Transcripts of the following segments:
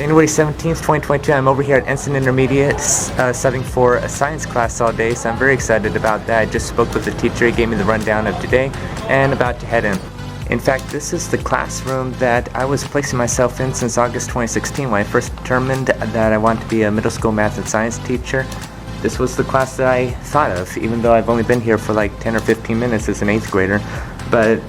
January 17th, 2022, I'm over here at Ensign Intermediate studying for a science class all day, so I'm very excited about that. I just spoke with the teacher, he gave me the rundown of today, and about to head in. In fact, this is the classroom that I was placing myself in since August 2016 when I first determined that I wanted to be a middle school math and science teacher. This was the class that I thought of, even though I've only been here for like 10 or 15 minutes as an 8th grader. But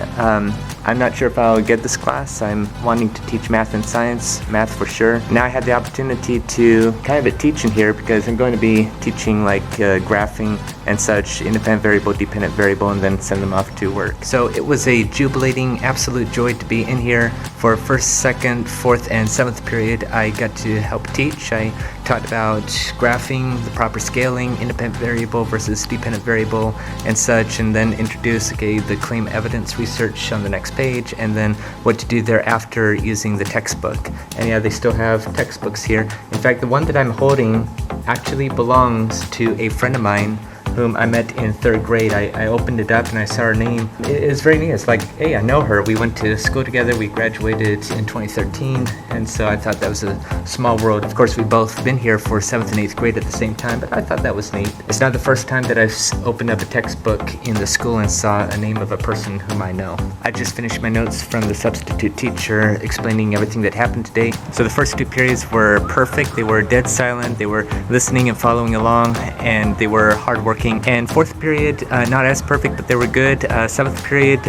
I'm not sure if I'll get this class. I'm wanting to teach math and science, math for sure. Now I had the opportunity to kind of teach in here because I'm going to be teaching like graphing and such, independent variable, dependent variable, and then send them off to work. So it was a jubilating, absolute joy to be in here for first, second, fourth, and seventh period. I got to help teach. I taught about graphing, the proper scaling, independent variable versus dependent variable, and such, and then introduced the claim evidence research on the next page, and then what to do thereafter using the textbook. And yeah, they still have textbooks here. In fact, the one that I'm holding actually belongs to a friend of mine whom I met in 3rd grade. I opened it up and I saw her name. It's very neat. It's like, hey, I know her. We went to school together. We graduated in 2013, and so I thought that was a small world. Of course, we've both been here for 7th and 8th grade at the same time, but I thought that was neat. It's not the first time that I've opened up a textbook in the school and saw a name of a person whom I know. I just finished my notes from the substitute teacher explaining everything that happened today. So the first 2 periods were perfect. They were dead silent. They were listening and following along, and they were hardworking. And 4th period, not as perfect, but they were good. 7th period,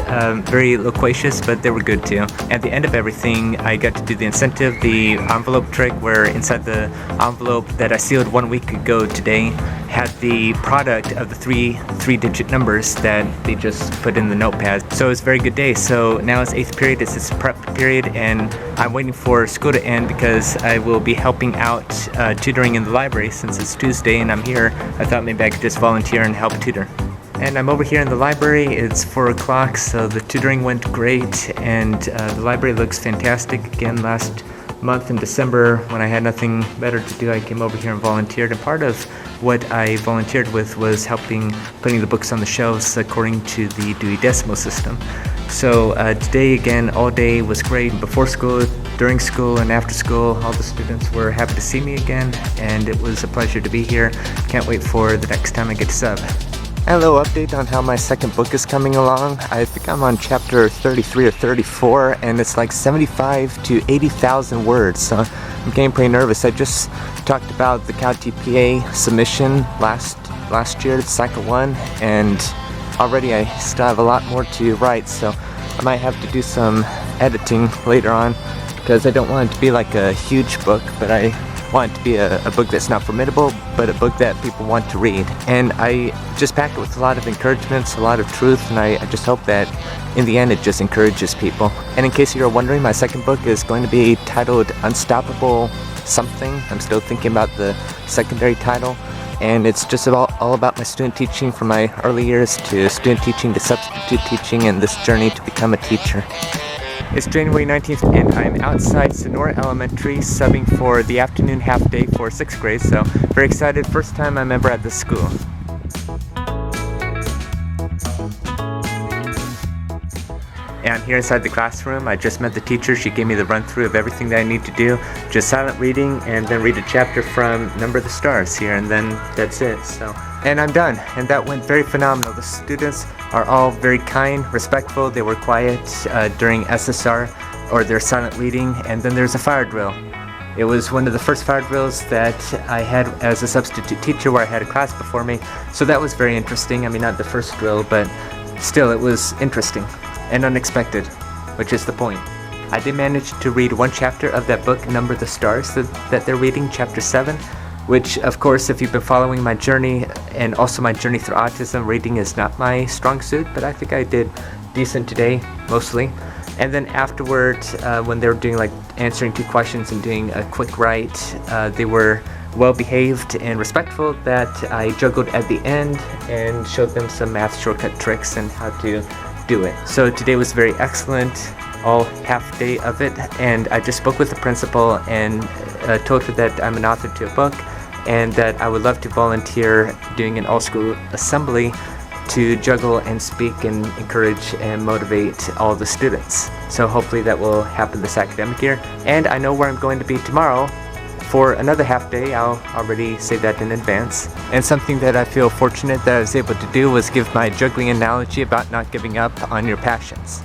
very loquacious, but they were good too. At the end of everything, I got to do the incentive, the envelope trick, where inside the envelope that I sealed 1 week ago today had the product of the three-digit numbers that they just put in the notepad. So it was a very good day. So now it's 8th period, it's this prep period, and I'm waiting for school to end because I will be helping out tutoring in the library since it's Tuesday and I'm here. I thought maybe I could just volunteer and help tutor. And I'm over here in the library. It's 4 o'clock, so the tutoring went great, and the library looks fantastic. Again, last month in December, when I had nothing better to do, I came over here and volunteered, and part of what I volunteered with was helping putting the books on the shelves according to the Dewey Decimal System. So today, again, all day was great. Before school, during school, and after school, all the students were happy to see me again, and it was a pleasure to be here. Can't wait for the next time I get to sub. A little update on how my second book is coming along. I think I'm on chapter 33 or 34, and it's like 75 to 80,000 words, so I'm getting pretty nervous. I just talked about the CalTPA submission last year, cycle 1, and already I still have a lot more to write, so I might have to do some editing later on because I don't want it to be like a huge book, but I want it to be a book that's not formidable, but a book that people want to read. And I just pack it with a lot of encouragements, a lot of truth, and I just hope that in the end it just encourages people. And in case you're wondering, my second book is going to be titled Unstoppable Something. I'm still thinking about the secondary title. And it's just all about my student teaching from my early years to student teaching to substitute teaching and this journey to become a teacher. It's January 19th and I'm outside Sonora Elementary subbing for the afternoon half day for 6th grade, so very excited. First time I'm ever at this school. And I'm here inside the classroom. I just met the teacher. She gave me the run-through of everything that I need to do. Just silent reading and then read a chapter from Number the Stars here, and then that's it. And I'm done, and that went very phenomenal. The students are all very kind, respectful. They were quiet during SSR or their silent reading, and then there's a fire drill. It was one of the first fire drills that I had as a substitute teacher where I had a class before me, so that was very interesting. I mean, not the first drill, but still it was interesting and unexpected, which is the point. I did manage to read one chapter of that book, Number the Stars, that they're reading, chapter 7, which, of course, if you've been following my journey and also my journey through autism, reading is not my strong suit, but I think I did decent today, mostly. And then afterwards, when they were doing like answering 2 questions and doing a quick write, they were well behaved and respectful that I juggled at the end and showed them some math shortcut tricks and how to do it. So today was very excellent, all half day of it, and I just spoke with the principal and told her that I'm an author to a book and that I would love to volunteer doing an all-school assembly to juggle and speak and encourage and motivate all the students. So hopefully that will happen this academic year. And I know where I'm going to be tomorrow for another half day. I'll already say that in advance. And something that I feel fortunate that I was able to do was give my juggling analogy about not giving up on your passions.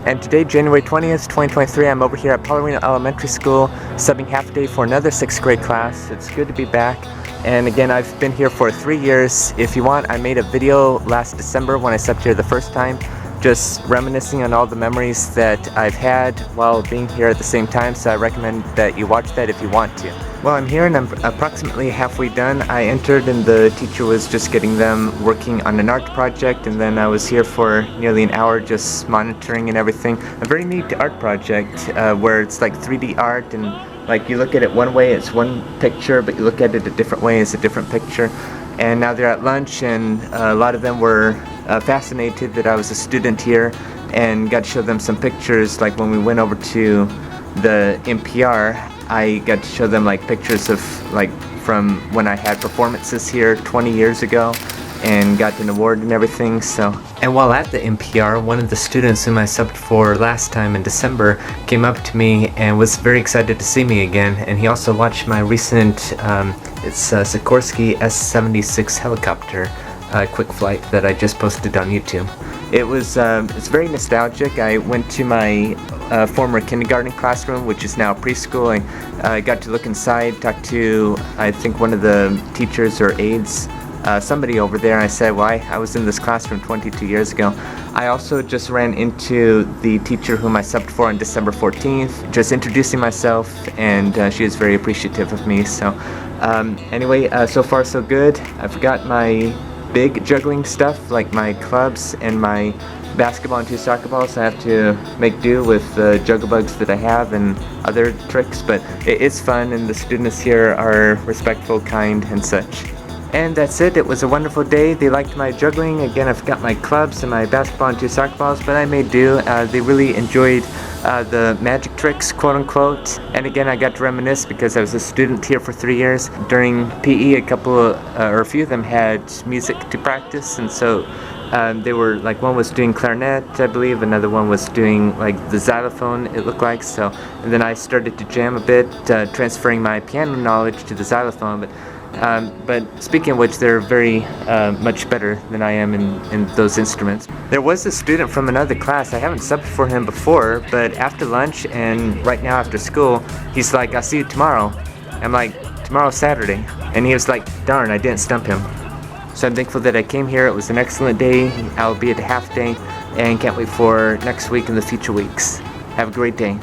And today, January 20th, 2023, I'm over here at Paularino Elementary School, subbing half a day for another 6th grade class. It's good to be back. And again, I've been here for 3 years. If you want, I made a video last December when I subbed here the first time, just reminiscing on all the memories that I've had while being here at the same time, so I recommend that you watch that if you want to. Well, I'm here and I'm approximately halfway done. I entered and the teacher was just getting them working on an art project, and then I was here for nearly an hour just monitoring and everything. A very neat art project where it's like 3D art, and like you look at it one way, it's one picture, but you look at it a different way, it's a different picture. And now they're at lunch, and a lot of them were fascinated that I was a student here and got to show them some pictures. Like when we went over to the NPR, I got to show them like pictures of like from when I had performances here 20 years ago and got an award and everything. So, and while at the NPR, one of the students whom I subbed for last time in December came up to me and was very excited to see me again, and he also watched my recent it's Sikorsky S-76 helicopter quick flight that I just posted on YouTube. It was it's very nostalgic. I went to my former kindergarten classroom, which is now preschool. I got to look inside, talk to I think one of the teachers or aides, somebody over there. I said, well, I was in this classroom 22 years ago. I also just ran into the teacher whom I subbed for on December 14th, just introducing myself, and she was very appreciative of me. So anyway, so far so good. I forgot my big juggling stuff like my clubs and my basketball and 2 soccer balls. I have to make do with the juggle bugs that I have and other tricks, but it is fun, and the students here are respectful, kind, and such. And that's it. It was a wonderful day. They liked my juggling. Again, I forgot my clubs and my basketball and 2 soccer balls, but I made do. They really enjoyed the magic tricks, quote unquote. And again, I got to reminisce because I was a student here for 3 years. During PE, a few of them had music to practice, and so they were like, one was doing clarinet, I believe, another one was doing like the xylophone, it looked like. So, and then I started to jam a bit, transferring my piano knowledge to the xylophone. But speaking of which, they're very much better than I am in those instruments. There was a student from another class. I haven't subbed for him before, but after lunch and right now after school, he's like, I'll see you tomorrow. I'm like, tomorrow's Saturday. And he was like, darn, I didn't stump him. So I'm thankful that I came here. It was an excellent day, albeit a half day, and can't wait for next week and the future weeks. Have a great day.